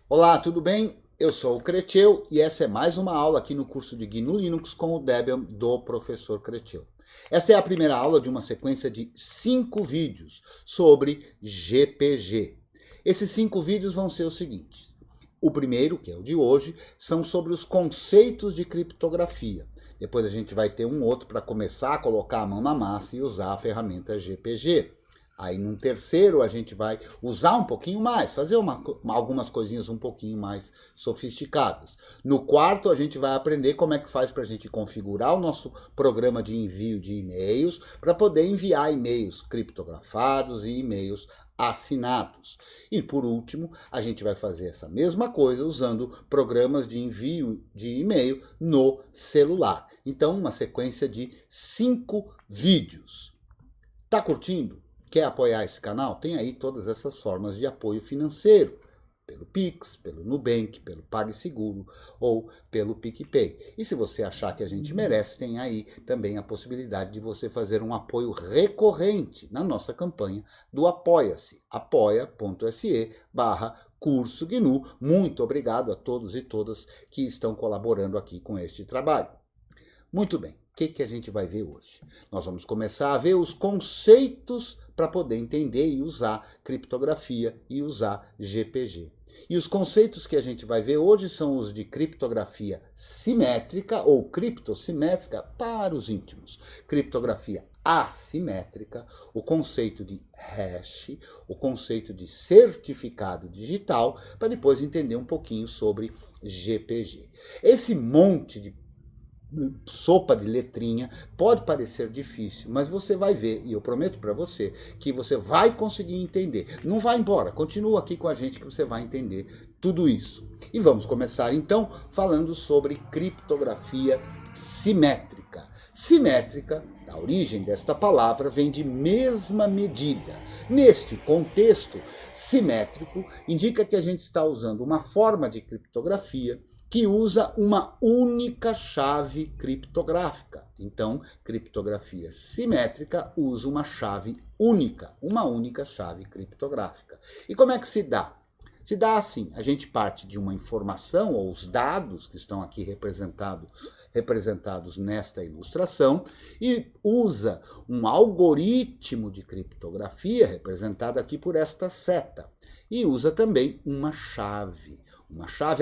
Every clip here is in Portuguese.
Olá, tudo bem? Eu sou o Creteu e essa é mais uma aula aqui no curso de GNU Linux com o Debian do professor Creteu. Esta é a primeira aula de uma sequência de 5 vídeos sobre GPG. Esses 5 vídeos vão ser os seguintes. O primeiro, que é o de hoje, são sobre os conceitos de criptografia. Depois a gente vai ter um outro para começar a colocar a mão na massa e usar a ferramenta GPG. Aí num terceiro a gente vai usar um pouquinho mais, fazer algumas coisinhas um pouquinho mais sofisticadas. No quarto a gente vai aprender como é que faz para a gente configurar o nosso programa de envio de e-mails para poder enviar e-mails criptografados e e-mails assinados. E por último, a gente vai fazer essa mesma coisa usando programas de envio de e-mail no celular. Então, uma sequência de 5 vídeos. Tá curtindo? Quer apoiar esse canal? Tem aí todas essas formas de apoio financeiro. Pelo Pix, pelo Nubank, pelo PagSeguro ou pelo PicPay. E se você achar que a gente merece, tem aí também a possibilidade de você fazer um apoio recorrente na nossa campanha do Apoia-se, apoia.se/curso GNU. Muito obrigado a todos e todas que estão colaborando aqui com este trabalho. Muito bem, o que a gente vai ver hoje? Nós vamos começar a ver os conceitos para poder entender e usar criptografia e usar GPG. E os conceitos que a gente vai ver hoje são os de criptografia simétrica ou criptossimétrica para os íntimos, criptografia assimétrica, o conceito de hash, o conceito de certificado digital, para depois entender um pouquinho sobre GPG. Esse monte de sopa de letrinha, pode parecer difícil, mas você vai ver, e eu prometo para você, que você vai conseguir entender. Não vai embora, continua aqui com a gente que você vai entender tudo isso. E vamos começar então falando sobre criptografia simétrica. Simétrica, a origem desta palavra, vem de mesma medida. Neste contexto, simétrico indica que a gente está usando uma forma de criptografia que usa uma única chave criptográfica. Então, criptografia simétrica usa uma chave única, uma única chave criptográfica. E como é que se dá? Se dá assim, a gente parte de uma informação, ou os dados que estão aqui representados nesta ilustração, e usa um algoritmo de criptografia, representado aqui por esta seta, e usa também uma chave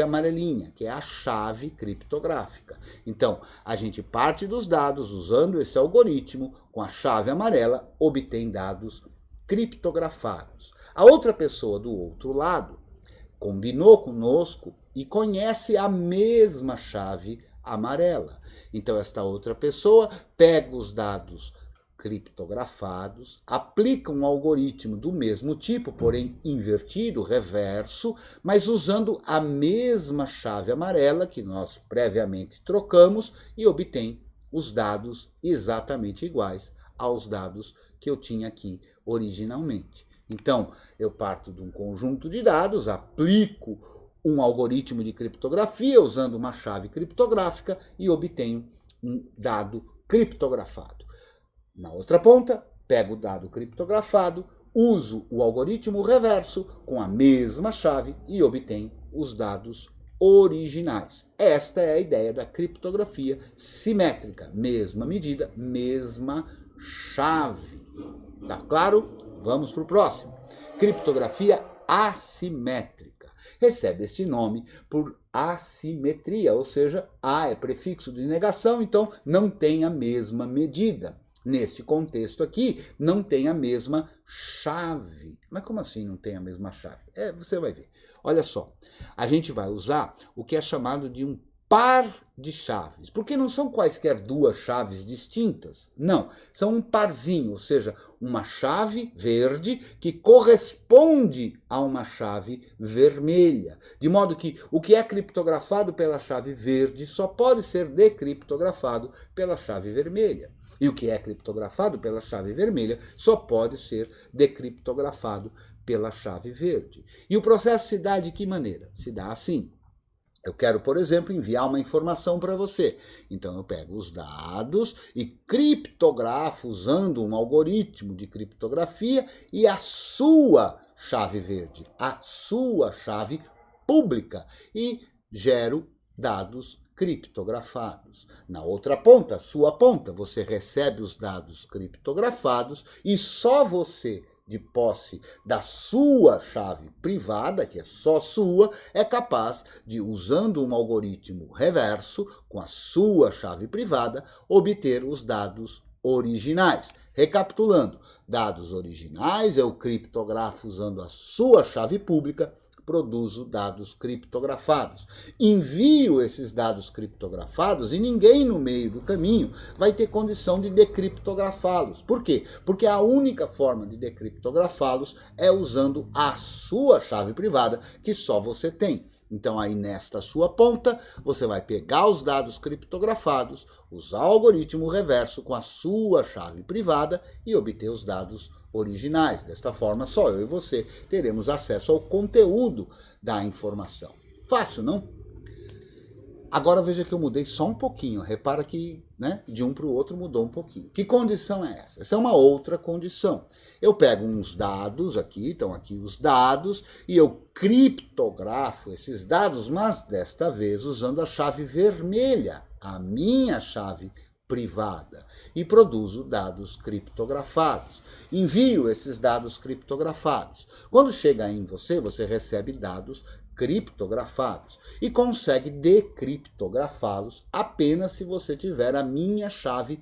amarelinha, que é a chave criptográfica. Então, a gente parte dos dados usando esse algoritmo, com a chave amarela, obtém dados criptografados. A outra pessoa do outro lado combinou conosco e conhece a mesma chave amarela. Então, esta outra pessoa pega os dados criptografados, aplica um algoritmo do mesmo tipo, porém invertido, reverso, mas usando a mesma chave amarela que nós previamente trocamos e obtém os dados exatamente iguais aos dados que eu tinha aqui originalmente. Então, eu parto de um conjunto de dados, aplico um algoritmo de criptografia usando uma chave criptográfica e obtenho um dado criptografado. Na outra ponta, pego o dado criptografado, uso o algoritmo reverso com a mesma chave e obtenho os dados originais. Esta é a ideia da criptografia simétrica. Mesma medida, mesma chave. Tá claro? Vamos para o próximo. Criptografia assimétrica. Recebe este nome por assimetria, ou seja, A é prefixo de negação, então não tem a mesma medida. Neste contexto aqui, não tem a mesma chave. Mas como assim não tem a mesma chave? Você vai ver. Olha só, a gente vai usar o que é chamado de um par de chaves, porque não são quaisquer duas chaves distintas, não, são um parzinho, ou seja, uma chave verde que corresponde a uma chave vermelha, de modo que o que é criptografado pela chave verde só pode ser decriptografado pela chave vermelha. E o que é criptografado pela chave vermelha só pode ser decriptografado pela chave verde. E o processo se dá de que maneira? Se dá assim. Eu quero, por exemplo, enviar uma informação para você. Então eu pego os dados e criptografo usando um algoritmo de criptografia e a sua chave verde, a sua chave pública e gero dados criptografados. Na outra ponta, sua ponta, você recebe os dados criptografados e só você, de posse da sua chave privada, que é só sua, é capaz de, usando um algoritmo reverso, com a sua chave privada, obter os dados originais. Recapitulando, dados originais eu criptografo usando a sua chave pública, produzo dados criptografados. Envio esses dados criptografados e ninguém no meio do caminho vai ter condição de decriptografá-los. Por quê? Porque a única forma de decriptografá-los é usando a sua chave privada, que só você tem. Então aí nesta sua ponta, você vai pegar os dados criptografados, usar o algoritmo reverso com a sua chave privada e obter os dados originais. Desta forma, só eu e você teremos acesso ao conteúdo da informação. Fácil, não? Agora veja que eu mudei só um pouquinho. Repara que, né, de um para o outro mudou um pouquinho. Que condição é essa? Essa é uma outra condição. Eu pego uns dados aqui, estão aqui os dados, e eu criptografo esses dados, mas desta vez usando a chave vermelha, a minha chave privada, e produzo dados criptografados. Envio esses dados criptografados. Quando chega em você, você recebe dados criptografados e consegue decriptografá-los apenas se você tiver a minha chave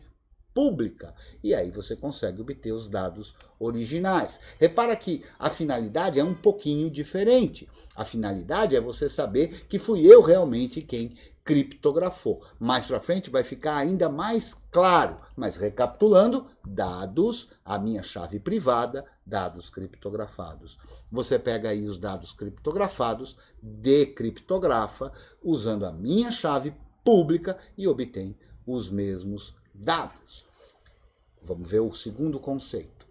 pública. E aí você consegue obter os dados originais. Repara que a finalidade é um pouquinho diferente. A finalidade é você saber que fui eu realmente quem criptografou. Mais para frente vai ficar ainda mais claro, mas recapitulando, dados, a minha chave privada, dados criptografados. Você pega aí os dados criptografados, decriptografa, usando a minha chave pública e obtém os mesmos dados. Vamos ver o segundo conceito,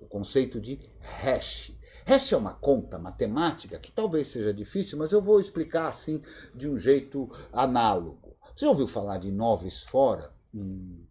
o conceito de hash. Hash é uma conta matemática que talvez seja difícil, mas eu vou explicar assim de um jeito análogo. Você ouviu falar de novis fora?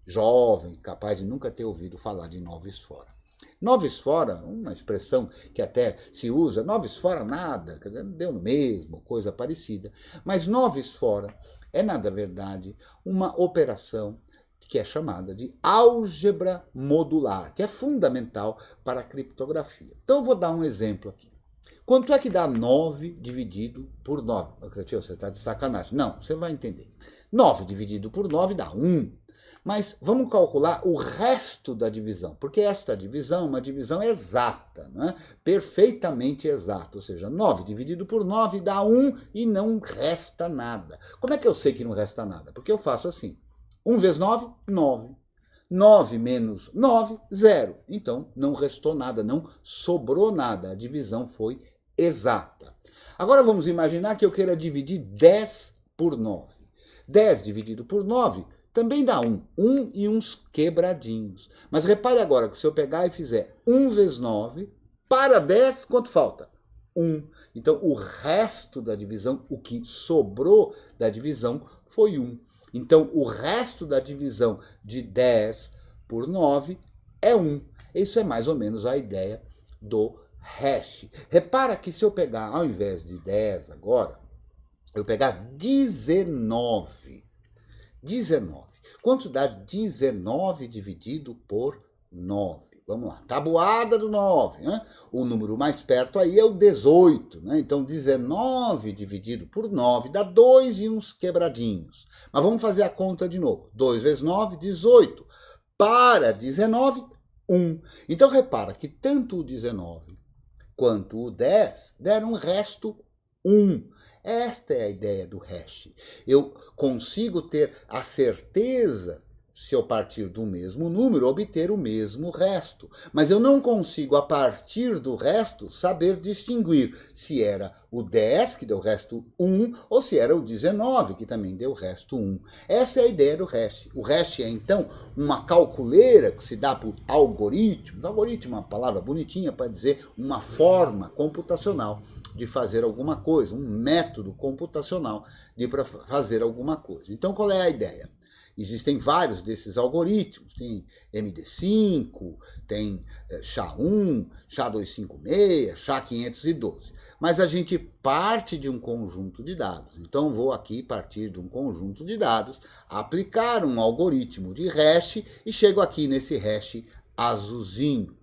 Jovem, capaz de nunca ter ouvido falar de novis fora. Novis fora, uma expressão que até se usa, novis fora nada, deu no mesmo, coisa parecida. Mas novis fora é, na verdade, uma operação que é chamada de álgebra modular, que é fundamental para a criptografia. Então eu vou dar um exemplo aqui. Quanto é que dá 9 dividido por 9? Cretinho, você está de sacanagem. Não, você vai entender. 9 dividido por 9 dá 1. Mas vamos calcular o resto da divisão, porque esta divisão é uma divisão exata, né? Perfeitamente exata, ou seja, 9 dividido por 9 dá 1 e não resta nada. Como é que eu sei que não resta nada? Porque eu faço assim, 1 vezes 9, 9. 9 menos 9, 0. Então, não restou nada, não sobrou nada. A divisão foi exata. Agora vamos imaginar que eu queira dividir 10 por 9. 10 dividido por 9 também dá 1. 1 e uns quebradinhos. Mas repare agora que se eu pegar e fizer 1 vezes 9, para 10, quanto falta? 1. Então, o resto da divisão, o que sobrou da divisão, foi 1. Então, o resto da divisão de 10 por 9 é 1. Isso é mais ou menos a ideia do hash. Repara que se eu pegar, ao invés de 10 agora, eu pegar 19. 19. Quanto dá 19 dividido por 9? Vamos lá, tabuada do 9, né? O número mais perto aí é o 18, né? Então 19 dividido por 9 dá 2 e uns quebradinhos. Mas vamos fazer a conta de novo. 2 vezes 9, 18. Para 19, 1. Então repara que tanto o 19 quanto o 10 deram um resto 1. Esta é a ideia do hash. Eu consigo ter a certeza, se eu partir do mesmo número, obter o mesmo resto. Mas eu não consigo, a partir do resto, saber distinguir se era o 10, que deu resto 1, ou se era o 19, que também deu resto 1. Essa é a ideia do hash. O hash é, então, uma calculeira que se dá por algoritmos. Algoritmo é uma palavra bonitinha para dizer uma forma computacional de fazer alguma coisa, um método computacional de fazer alguma coisa. Então, qual é a ideia? Existem vários desses algoritmos, tem MD5, tem SHA-1, SHA-256, SHA-512. mas a gente parte de um conjunto de dados. Então, vou aqui partir de um conjunto de dados, aplicar um algoritmo de hash e chego aqui nesse hash azulzinho.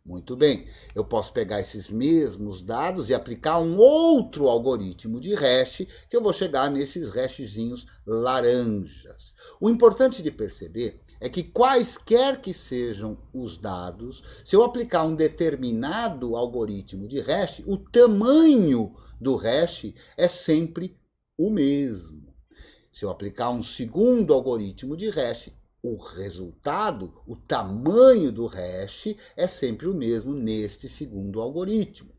Muito bem, eu posso pegar esses mesmos dados e aplicar um outro algoritmo de hash, que eu vou chegar nesses hashzinhos laranjas. O importante de perceber é que quaisquer que sejam os dados, se eu aplicar um determinado algoritmo de hash, o tamanho do hash é sempre o mesmo. Se eu aplicar um segundo algoritmo de hash, o resultado, o tamanho do hash é sempre o mesmo neste segundo algoritmo.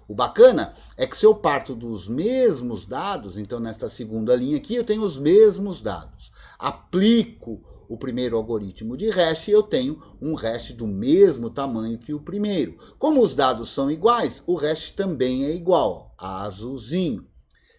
O bacana é que se eu parto dos mesmos dados, então nesta segunda linha aqui eu tenho os mesmos dados. Aplico o primeiro algoritmo de hash, eu tenho um hash do mesmo tamanho que o primeiro. Como os dados são iguais, o hash também é igual, azulzinho.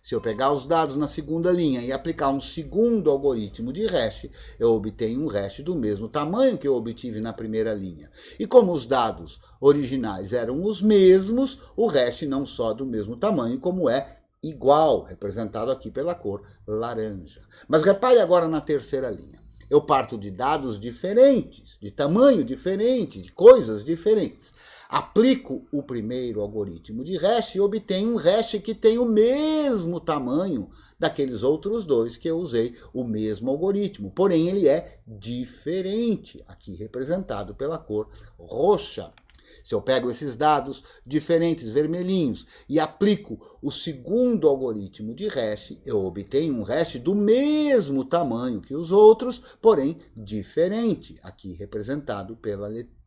Se eu pegar os dados na segunda linha e aplicar um segundo algoritmo de hash, eu obtenho um hash do mesmo tamanho que eu obtive na primeira linha. E como os dados originais eram os mesmos, o hash não só do mesmo tamanho, como é igual, representado aqui pela cor laranja. Mas repare agora na terceira linha. Eu parto de dados diferentes, de tamanho diferente, de coisas diferentes. Aplico o primeiro algoritmo de hash e obtenho um hash que tem o mesmo tamanho daqueles outros dois que eu usei o mesmo algoritmo. Porém, ele é diferente, aqui representado pela cor roxa. Se eu pego esses dados diferentes, vermelhinhos, e aplico o segundo algoritmo de hash, eu obtenho um hash do mesmo tamanho que os outros, porém diferente, aqui representado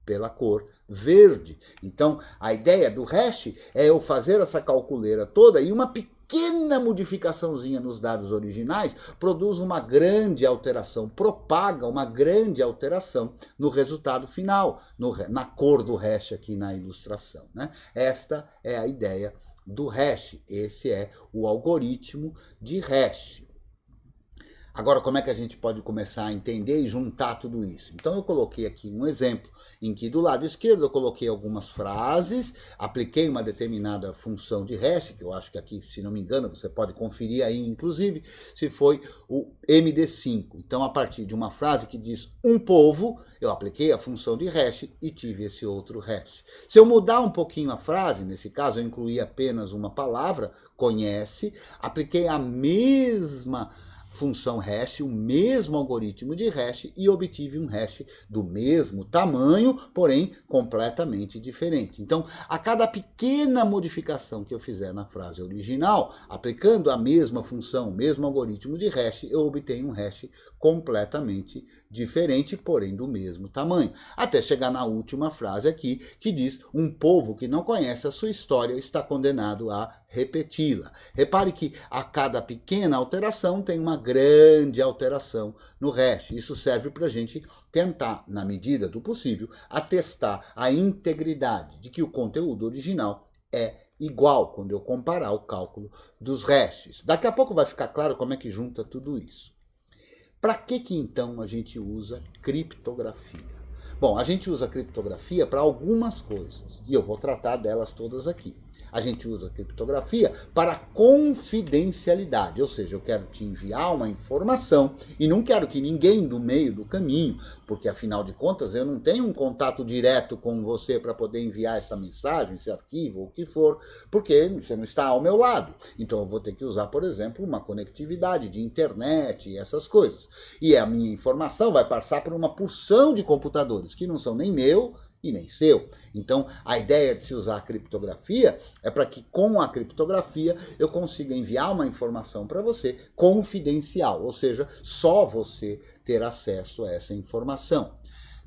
pela cor verde. Então, a ideia do hash é eu fazer essa calculeira toda e uma pequena modificaçãozinha nos dados originais produz uma grande alteração, propaga uma grande alteração no resultado final, na cor do hash aqui na ilustração, né? Esta é a ideia do hash, esse é o algoritmo de hash. Agora, como é que a gente pode começar a entender e juntar tudo isso? Então, eu coloquei aqui um exemplo em que do lado esquerdo eu coloquei algumas frases, apliquei uma determinada função de hash, que eu acho que aqui, se não me engano, você pode conferir aí, inclusive, se foi o MD5. Então, a partir de uma frase que diz um povo, eu apliquei a função de hash e tive esse outro hash. Se eu mudar um pouquinho a frase, nesse caso eu incluí apenas uma palavra, conhece, apliquei a mesma função hash, o mesmo algoritmo de hash e obtive um hash do mesmo tamanho, porém completamente diferente. Então, a cada pequena modificação que eu fizer na frase original, aplicando a mesma função, o mesmo algoritmo de hash, eu obtenho um hash completamente diferente, porém do mesmo tamanho. Até chegar na última frase aqui, que diz: um povo que não conhece a sua história está condenado a repeti-la. Repare que a cada pequena alteração tem uma grande alteração no hash. Isso serve para a gente tentar, na medida do possível, atestar a integridade de que o conteúdo original é igual quando eu comparar o cálculo dos hashes. Daqui a pouco vai ficar claro como é que junta tudo isso. Para que então a gente usa criptografia? Bom, a gente usa criptografia para algumas coisas, e eu vou tratar delas todas aqui. A gente usa criptografia para confidencialidade, ou seja, eu quero te enviar uma informação e não quero que ninguém do meio do caminho, porque afinal de contas eu não tenho um contato direto com você para poder enviar essa mensagem, esse arquivo, ou o que for, porque você não está ao meu lado. Então eu vou ter que usar, por exemplo, uma conectividade de internet e essas coisas. E a minha informação vai passar por uma porção de computadores que não são nem meu e nem seu. Então, a ideia de se usar a criptografia é para que com a criptografia eu consiga enviar uma informação para você confidencial, ou seja, só você ter acesso a essa informação.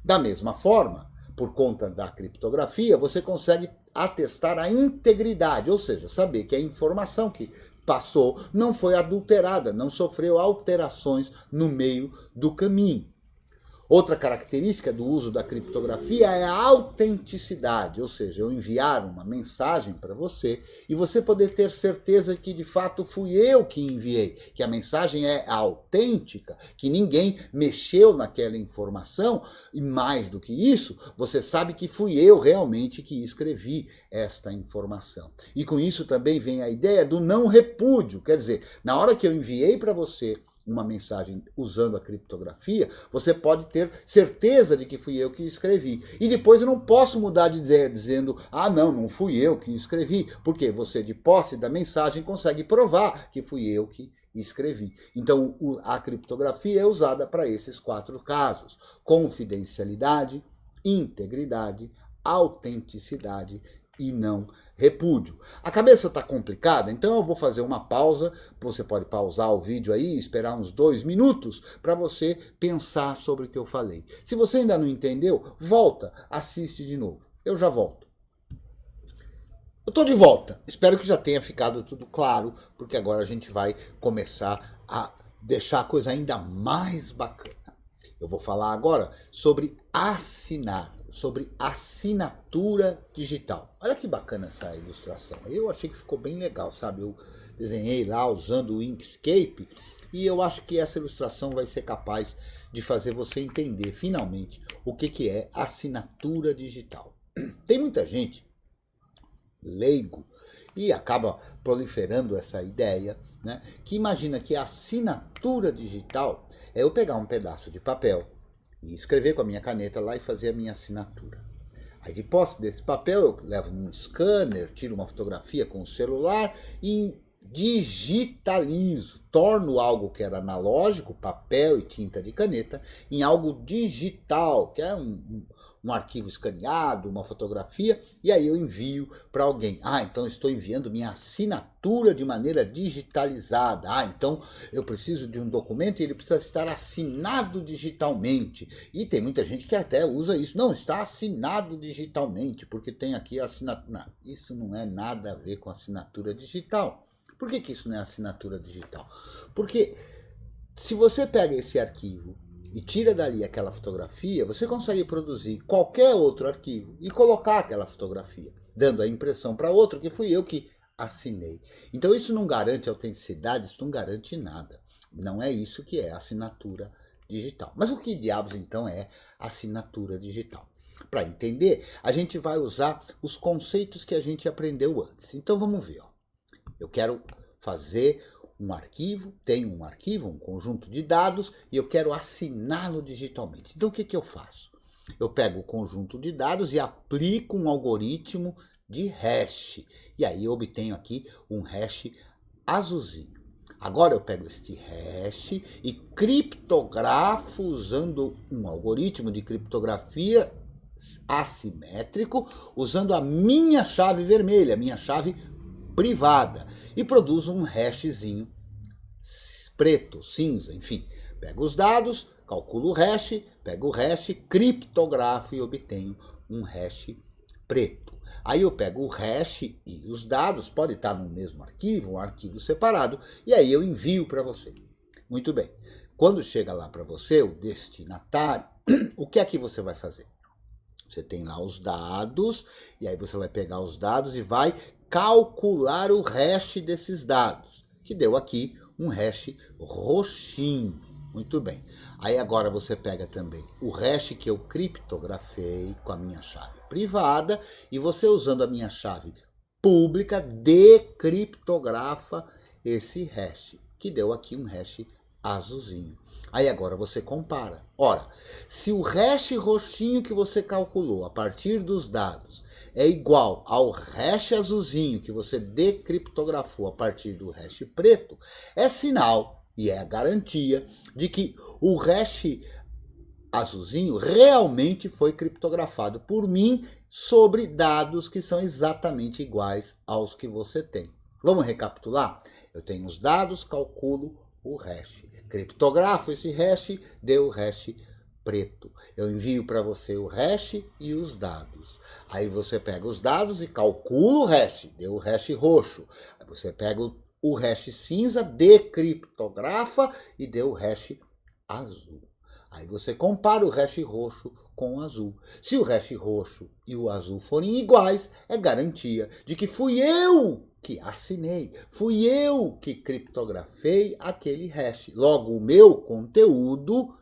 Da mesma forma, por conta da criptografia, você consegue atestar a integridade, ou seja, saber que a informação que passou não foi adulterada, não sofreu alterações no meio do caminho. Outra característica do uso da criptografia é a autenticidade, ou seja, eu enviar uma mensagem para você e você poder ter certeza que de fato fui eu que enviei, que a mensagem é autêntica, que ninguém mexeu naquela informação e mais do que isso, você sabe que fui eu realmente que escrevi esta informação. E com isso também vem a ideia do não repúdio, quer dizer, na hora que eu enviei para você uma mensagem usando a criptografia, você pode ter certeza de que fui eu que escrevi. E depois eu não posso mudar de ideia dizendo, não fui eu que escrevi, porque você, de posse da mensagem, consegue provar que fui eu que escrevi. Então, a criptografia é usada para esses 4 casos: confidencialidade, integridade, autenticidade e não repúdio. A cabeça está complicada, então eu vou fazer uma pausa. Você pode pausar o vídeo aí, esperar uns 2 minutos para você pensar sobre o que eu falei. Se você ainda não entendeu, volta, assiste de novo. Eu já volto. Eu estou de volta. Espero que já tenha ficado tudo claro, porque agora a gente vai começar a deixar a coisa ainda mais bacana. Eu vou falar agora sobre assinar, sobre assinatura digital. Olha que bacana essa ilustração. Eu achei que ficou bem legal, sabe? Eu desenhei lá usando o Inkscape e eu acho que essa ilustração vai ser capaz de fazer você entender finalmente o que é assinatura digital. Tem muita gente leigo e acaba proliferando essa ideia, né, que imagina que a assinatura digital é eu pegar um pedaço de papel e escrever com a minha caneta lá e fazer a minha assinatura. Aí de posse desse papel eu levo num scanner, tiro uma fotografia com o celular e digitalizo, torno algo que era analógico, papel e tinta de caneta, em algo digital, que é um arquivo escaneado, uma fotografia, e aí eu envio para alguém. Então estou enviando minha assinatura de maneira digitalizada. Então eu preciso de um documento e ele precisa estar assinado digitalmente. E tem muita gente que até usa isso. Não, está assinado digitalmente, porque tem aqui a assinatura. Não, isso não é nada a ver com assinatura digital. Por que isso não é assinatura digital? Porque se você pega esse arquivo e tira dali aquela fotografia, você consegue produzir qualquer outro arquivo e colocar aquela fotografia, dando a impressão para outro que fui eu que assinei. Então isso não garante autenticidade, isso não garante nada. Não é isso que é assinatura digital. Mas o que diabos então é assinatura digital? Para entender, a gente vai usar os conceitos que a gente aprendeu antes. Então vamos ver. Eu quero fazer um arquivo, tenho um arquivo, um conjunto de dados, e eu quero assiná-lo digitalmente. Então o que eu faço? Eu pego o conjunto de dados e aplico um algoritmo de hash. E aí eu obtenho aqui um hash azulzinho. Agora eu pego este hash e criptografo usando um algoritmo de criptografia assimétrico, usando a minha chave vermelha, a minha chave privada, e produzo um hashzinho preto, cinza, enfim. Pego os dados, calculo o hash, pego o hash, criptografo e obtenho um hash preto. Aí eu pego o hash e os dados, pode estar no mesmo arquivo, um arquivo separado, e aí eu envio para você. Muito bem. Quando chega lá para você, o destinatário, o que é que você vai fazer? Você tem lá os dados, e aí você vai pegar os dados e vai calcular o hash desses dados, que deu aqui um hash roxinho. Muito bem. Aí agora você pega também o hash que eu criptografei com a minha chave privada e você, usando a minha chave pública, decriptografa esse hash, que deu aqui um hash azulzinho. Aí agora você compara. Ora, se o hash roxinho que você calculou a partir dos dados é igual ao hash azulzinho que você decriptografou a partir do hash preto, é sinal e é a garantia de que o hash azulzinho realmente foi criptografado por mim sobre dados que são exatamente iguais aos que você tem. Vamos recapitular? Eu tenho os dados, calculo o hash. Criptografo esse hash, deu o hash preto. Eu envio para você o hash e os dados. Aí você pega os dados e calcula o hash, deu o hash roxo. Aí você pega o hash cinza, decriptografa e deu o hash azul. Aí você compara o hash roxo com o azul. Se o hash roxo e o azul forem iguais, é garantia de que fui eu que assinei, fui eu que criptografei aquele hash. Logo, o meu conteúdo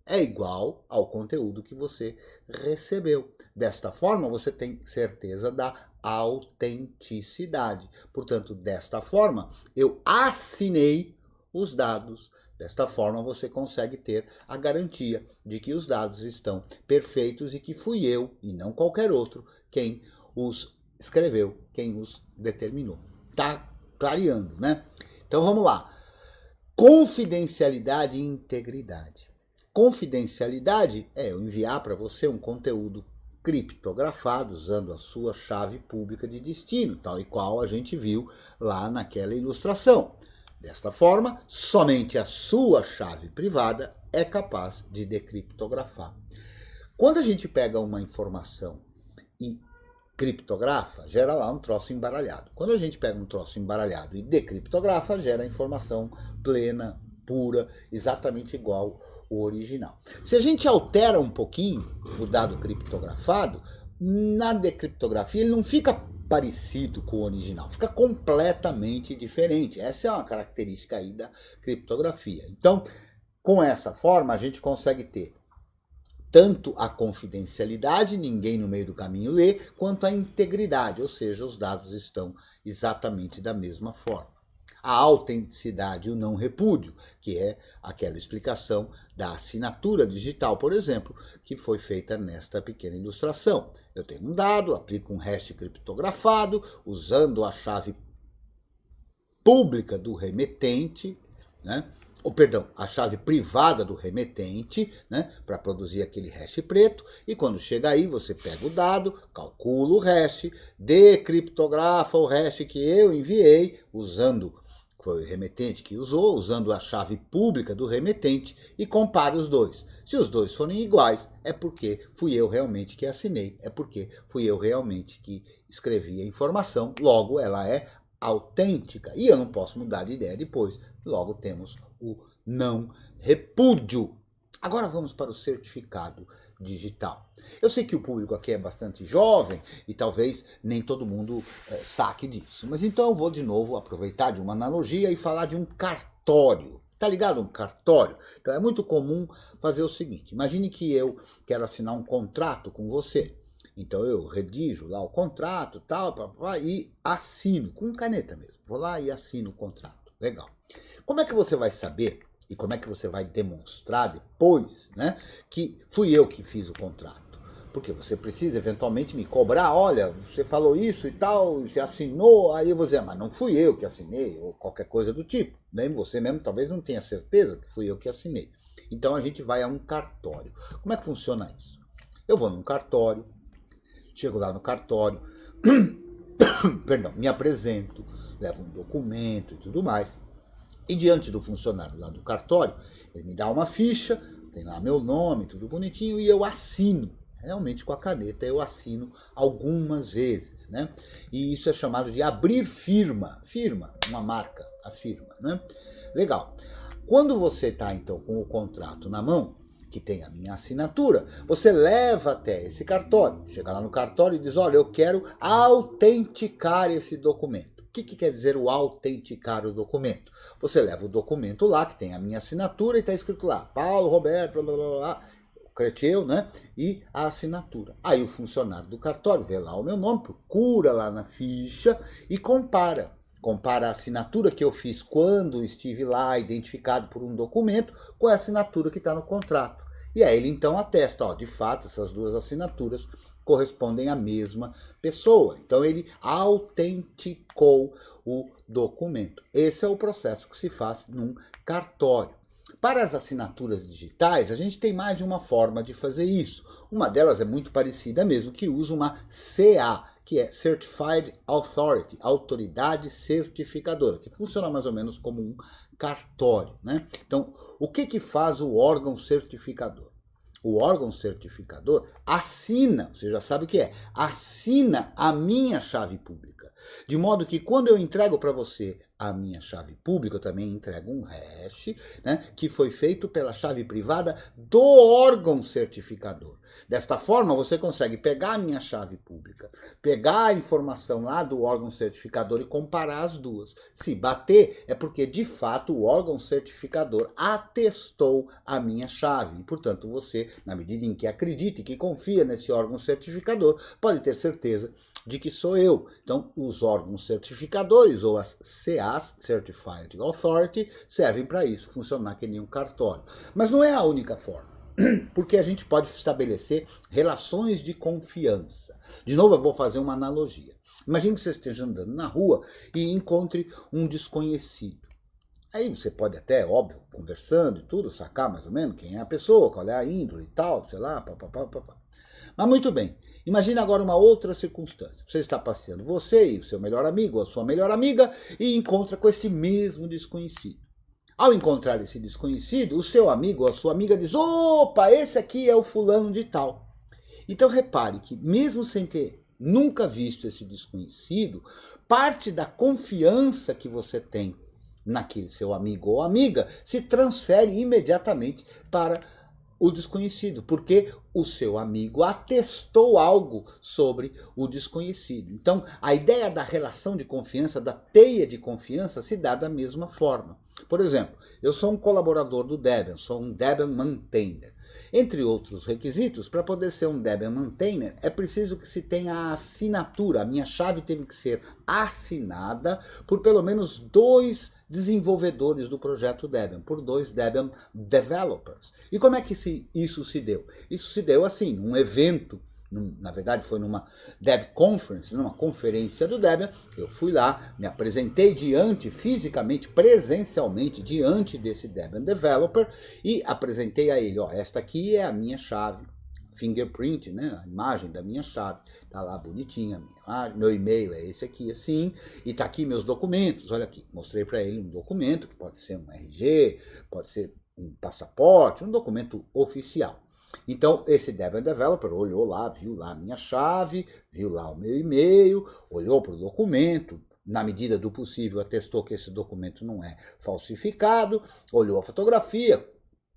é igual ao conteúdo que você recebeu. Desta forma, você tem certeza da autenticidade. Portanto, desta forma, eu assinei os dados. Desta forma, você consegue ter a garantia de que os dados estão perfeitos e que fui eu, e não qualquer outro, quem os escreveu, quem os determinou. Tá clareando, né? Então, vamos lá. Confidencialidade e integridade. Confidencialidade é eu enviar para você um conteúdo criptografado usando a sua chave pública de destino, tal e qual a gente viu lá naquela ilustração. Desta forma, somente a sua chave privada é capaz de decriptografar. Quando a gente pega uma informação e criptografa, gera lá um troço embaralhado. Quando a gente pega um troço embaralhado e decriptografa, gera informação plena, pura, exatamente igual o original. Se a gente altera um pouquinho o dado criptografado, na decriptografia ele não fica parecido com o original, fica completamente diferente. Essa é uma característica aí da criptografia. Então, com essa forma, a gente consegue ter tanto a confidencialidade, ninguém no meio do caminho lê, quanto a integridade, ou seja, os dados estão exatamente da mesma forma. A autenticidade e o não repúdio, que é aquela explicação da assinatura digital, por exemplo, que foi feita nesta pequena ilustração. Eu tenho um dado, aplico um hash criptografado, usando a chave pública do remetente, né? Ou, perdão, a chave privada do remetente, né, para produzir aquele hash preto, e quando chega aí, você pega o dado, calcula o hash, decriptografa o hash que eu enviei, usando, foi o remetente que usou, usando a chave pública do remetente, e compara os dois. Se os dois forem iguais, é porque fui eu realmente que assinei, é porque fui eu realmente que escrevi a informação, logo ela é autêntica, e eu não posso mudar de ideia depois, logo temos o não repúdio. Agora vamos para o certificado digital. Eu sei que o público aqui é bastante jovem e talvez nem todo mundo saque disso, mas então eu vou de novo aproveitar de uma analogia e falar de um cartório. Tá ligado? Um cartório? Então é muito comum fazer o seguinte, imagine que eu quero assinar um contrato com você. Então eu redijo lá o contrato, tal, e assino, com caneta mesmo. Vou lá e assino o contrato. Legal. Como é que você vai saber, e como é que você vai demonstrar depois, né, que fui eu que fiz o contrato? Porque você precisa eventualmente me cobrar, olha, você falou isso e tal, você assinou, aí eu vou dizer, mas não fui eu que assinei, ou qualquer coisa do tipo. Nem você mesmo talvez não tenha certeza que fui eu que assinei. Então a gente vai a um cartório. Como é que funciona isso? Eu vou num cartório, chego lá no cartório, perdão, me apresento, levo um documento e tudo mais. E diante do funcionário lá do cartório, ele me dá uma ficha, tem lá meu nome, tudo bonitinho, e eu assino. Realmente com a caneta eu assino algumas vezes, né? E isso é chamado de abrir firma. Firma, uma marca, a firma, né? Legal. Quando você está então com o contrato na mão, que tem a minha assinatura, você leva até esse cartório, chega lá no cartório e diz, olha, eu quero autenticar esse documento. O que quer dizer o autenticar o documento? Você leva o documento lá, que tem a minha assinatura e está escrito lá, Paulo, Roberto, blá, blá, blá, Creteu, né? E a assinatura. Aí o funcionário do cartório vê lá o meu nome, procura lá na ficha e compara. Compara a assinatura que eu fiz quando estive lá, identificado por um documento, com a assinatura que está no contrato. E aí ele então atesta, ó, de fato, essas duas assinaturas correspondem à mesma pessoa. Então ele autenticou o documento. Esse é o processo que se faz num cartório. Para as assinaturas digitais, a gente tem mais de uma forma de fazer isso. Uma delas é muito parecida mesmo, que usa uma CA, que é Certified Authority, autoridade certificadora, que funciona mais ou menos como um cartório, né? Então, o que faz o órgão certificador? O órgão certificador assina, você já sabe o que é, assina a minha chave pública. pública. De modo que quando eu entrego para você a minha chave pública, eu também entrego um hash, né, que foi feito pela chave privada do órgão certificador. Desta forma, você consegue pegar a minha chave pública, pegar a informação lá do órgão certificador e comparar as duas. Se bater, é porque, de fato, o órgão certificador atestou a minha chave. E, portanto, você, na medida em que acredita e que confia nesse órgão certificador, pode ter certeza de que sou eu. Então, os órgãos certificadores, ou as CAs, Certified Authority, servem para isso, funcionar que nem um cartório. Mas não é a única forma, porque a gente pode estabelecer relações de confiança. De novo, eu vou fazer uma analogia. Imagine que você esteja andando na rua e encontre um desconhecido. Aí você pode até, óbvio, conversando e tudo, sacar mais ou menos quem é a pessoa, qual é a índole e tal, sei lá, papapá. Mas muito bem, imagine agora uma outra circunstância. Você está passeando, você e o seu melhor amigo ou a sua melhor amiga, e encontra com esse mesmo desconhecido. Ao encontrar esse desconhecido, o seu amigo ou a sua amiga diz: opa, esse aqui é o fulano de tal. Então repare que, mesmo sem ter nunca visto esse desconhecido, parte da confiança que você tem naquele seu amigo ou amiga se transfere imediatamente para o desconhecido, porque o seu amigo atestou algo sobre o desconhecido. Então, a ideia da relação de confiança, da teia de confiança, se dá da mesma forma. Por exemplo, eu sou um colaborador do Debian, sou um Debian maintainer. Entre outros requisitos, para poder ser um Debian maintainer, é preciso que se tenha a assinatura. A minha chave teve que ser assinada por pelo menos 2 desenvolvedores do projeto Debian, por 2 Debian developers. E como é que isso se deu? Isso se deu assim, um evento, na verdade foi numa Deb Conference, numa conferência do Debian. Eu fui lá, me apresentei fisicamente, presencialmente, diante desse Debian developer e apresentei a ele, ó, esta aqui é a minha chave, fingerprint, né, a imagem da minha chave, tá lá bonitinha, meu e-mail é esse aqui, assim, e tá aqui meus documentos, olha aqui, mostrei para ele um documento, que pode ser um RG, pode ser um passaporte, um documento oficial. Então, esse Debian Developer olhou lá, viu lá a minha chave, viu lá o meu e-mail, olhou para o documento, na medida do possível atestou que esse documento não é falsificado, olhou a fotografia,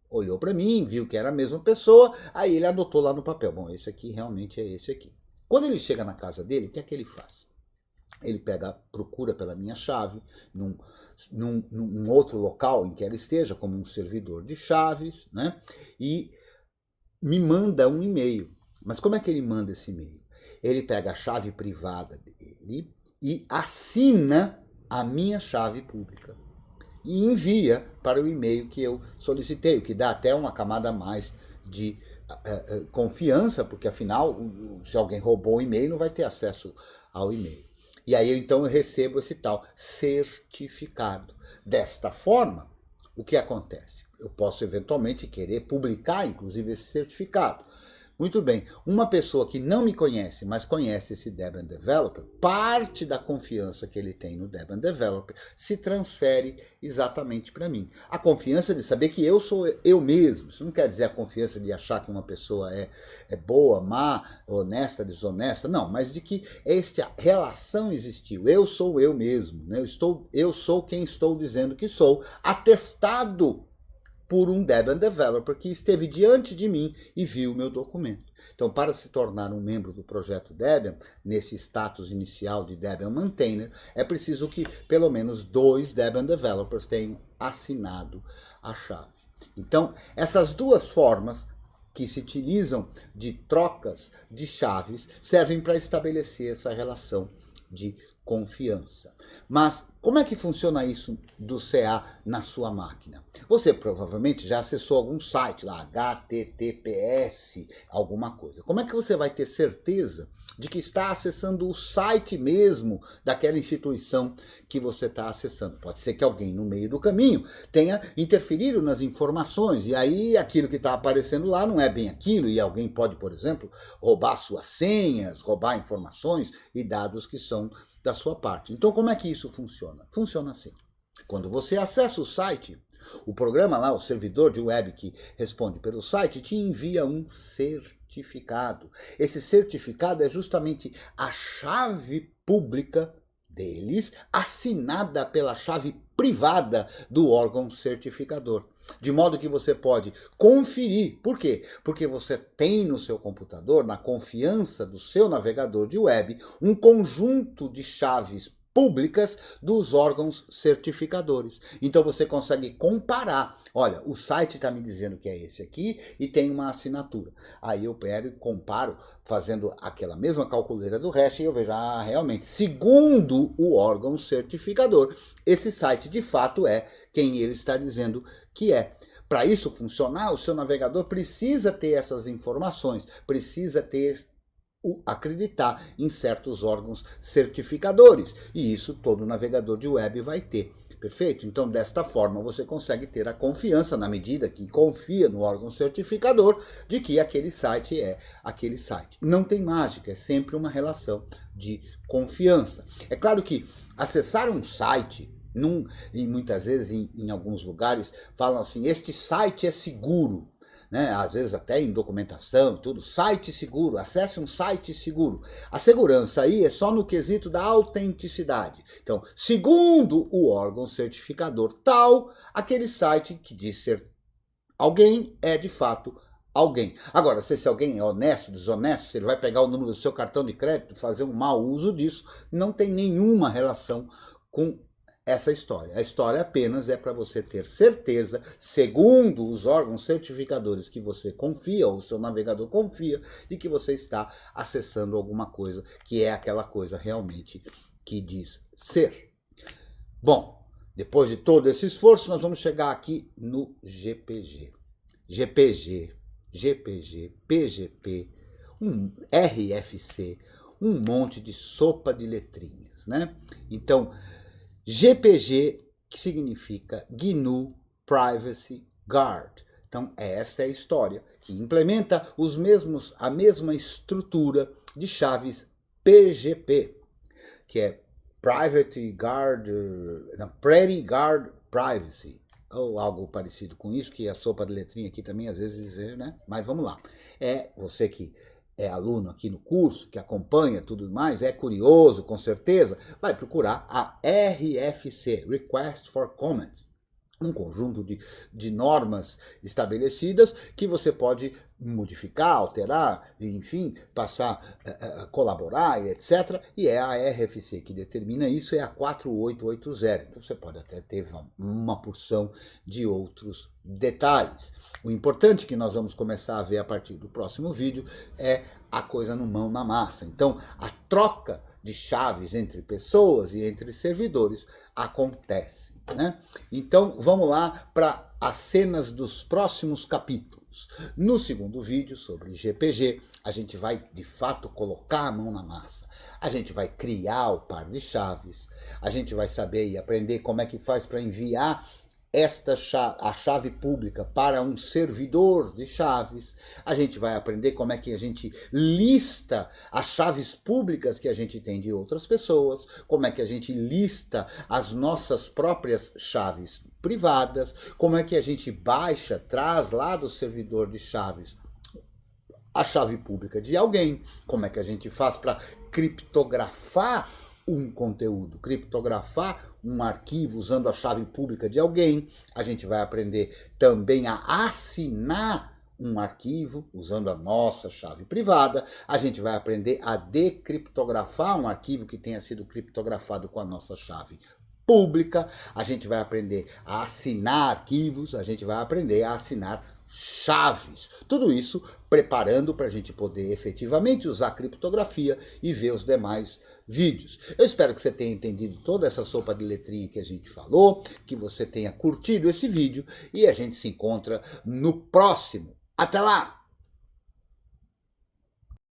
olhou para mim, viu que era a mesma pessoa, aí ele anotou lá no papel, bom, esse aqui realmente é esse aqui. Quando ele chega na casa dele, o que é que ele faz? Ele procura pela minha chave num outro local em que ela esteja, como um servidor de chaves, né? E me manda um e-mail. Mas como é que ele manda esse e-mail? Ele pega a chave privada dele e assina a minha chave pública e envia para o e-mail que eu solicitei, o que dá até uma camada a mais de confiança, porque afinal, se alguém roubou o e-mail, não vai ter acesso ao e-mail. E aí então eu recebo esse tal certificado. Desta forma, o que acontece? Eu posso eventualmente querer publicar, inclusive, esse certificado. Muito bem, uma pessoa que não me conhece, mas conhece esse Debian Developer, parte da confiança que ele tem no Debian Developer se transfere exatamente para mim. A confiança de saber que eu sou eu mesmo. Isso não quer dizer a confiança de achar que uma pessoa é boa, má, honesta, desonesta. Não, mas de que esta relação existiu. Eu sou eu mesmo. Né? Eu sou quem estou dizendo que sou, atestado por um Debian Developer que esteve diante de mim e viu o meu documento. Então, para se tornar um membro do projeto Debian, nesse status inicial de Debian Maintainer, é preciso que pelo menos 2 Debian Developers tenham assinado a chave. Então, essas duas formas que se utilizam de trocas de chaves servem para estabelecer essa relação de confiança. Mas como é que funciona isso do CA na sua máquina? Você provavelmente já acessou algum site lá, HTTPS, alguma coisa. Como é que você vai ter certeza de que está acessando o site mesmo daquela instituição que você está acessando? Pode ser que alguém no meio do caminho tenha interferido nas informações e aí aquilo que está aparecendo lá não é bem aquilo e alguém pode, por exemplo, roubar suas senhas, roubar informações e dados que são da sua parte. Então, como é que isso funciona? Funciona assim. Quando você acessa o site, o programa lá, o servidor de web que responde pelo site, te envia um certificado. Esse certificado é justamente a chave pública deles assinada pela chave privada do órgão certificador. De modo que você pode conferir. Por quê? Porque você tem no seu computador, na confiança do seu navegador de web, um conjunto de chaves públicas dos órgãos certificadores. Então você consegue comparar. Olha, o site está me dizendo que é esse aqui e tem uma assinatura. Aí eu pego e comparo, fazendo aquela mesma calculeira do hash, e eu vejo, realmente, segundo o órgão certificador, esse site de fato é quem ele está dizendo que é. Para isso funcionar, o seu navegador precisa ter essas informações, precisa acreditar em certos órgãos certificadores. E isso todo navegador de web vai ter. Perfeito? Então, desta forma, você consegue ter a confiança, na medida que confia no órgão certificador, de que aquele site é aquele site. Não tem mágica, é sempre uma relação de confiança. É claro que acessar um site, e muitas vezes em alguns lugares, falam assim, este site é seguro. Né? Às vezes até em documentação, tudo, site seguro, acesse um site seguro. A segurança aí é só no quesito da autenticidade. Então, segundo o órgão certificador tal, aquele site que diz ser alguém é de fato alguém. Agora, se esse alguém é honesto, desonesto, se ele vai pegar o número do seu cartão de crédito, fazer um mau uso disso, não tem nenhuma relação com essa história. A história apenas é para você ter certeza, segundo os órgãos certificadores que você confia, ou o seu navegador confia, de que você está acessando alguma coisa que é aquela coisa realmente que diz ser. Bom, depois de todo esse esforço, nós vamos chegar aqui no GPG. GPG, PGP, um RFC, um monte de sopa de letrinhas, né? Então, GPG, que significa GNU Privacy Guard. Então, essa é a história, que implementa a mesma estrutura de chaves PGP, que é Pretty Guard Privacy, ou algo parecido com isso, que a sopa de letrinha aqui também às vezes dizer, né? Mas vamos lá. Você que é aluno aqui no curso, que acompanha tudo mais, é curioso, com certeza, vai procurar a RFC, Request for Comment, um conjunto de normas estabelecidas que você pode modificar, alterar, enfim, passar a colaborar, etc. E é a RFC que determina isso, é a 4880. Então você pode até ter uma porção de outros detalhes. O importante que nós vamos começar a ver a partir do próximo vídeo é a coisa no mão na massa. Então, a troca de chaves entre pessoas e entre servidores acontece. Né? Então, vamos lá para as cenas dos próximos capítulos. No segundo vídeo sobre GPG, a gente vai, de fato, colocar a mão na massa. A gente vai criar o par de chaves, a gente vai saber e aprender como é que faz para enviar a chave pública para um servidor de chaves. A gente vai aprender como é que a gente lista as chaves públicas que a gente tem de outras pessoas, como é que a gente lista as nossas próprias chaves privadas, como é que a gente traz lá do servidor de chaves a chave pública de alguém, como é que a gente faz para criptografar um conteúdo, criptografar um arquivo usando a chave pública de alguém. A gente vai aprender também a assinar um arquivo usando a nossa chave privada. A gente vai aprender a decriptografar um arquivo que tenha sido criptografado com a nossa chave pública. A gente vai aprender a assinar arquivos, a gente vai aprender a assinar chaves. Tudo isso preparando para a gente poder efetivamente usar a criptografia e ver os demais vídeos. Eu espero que você tenha entendido toda essa sopa de letrinha que a gente falou, que você tenha curtido esse vídeo e a gente se encontra no próximo. Até lá!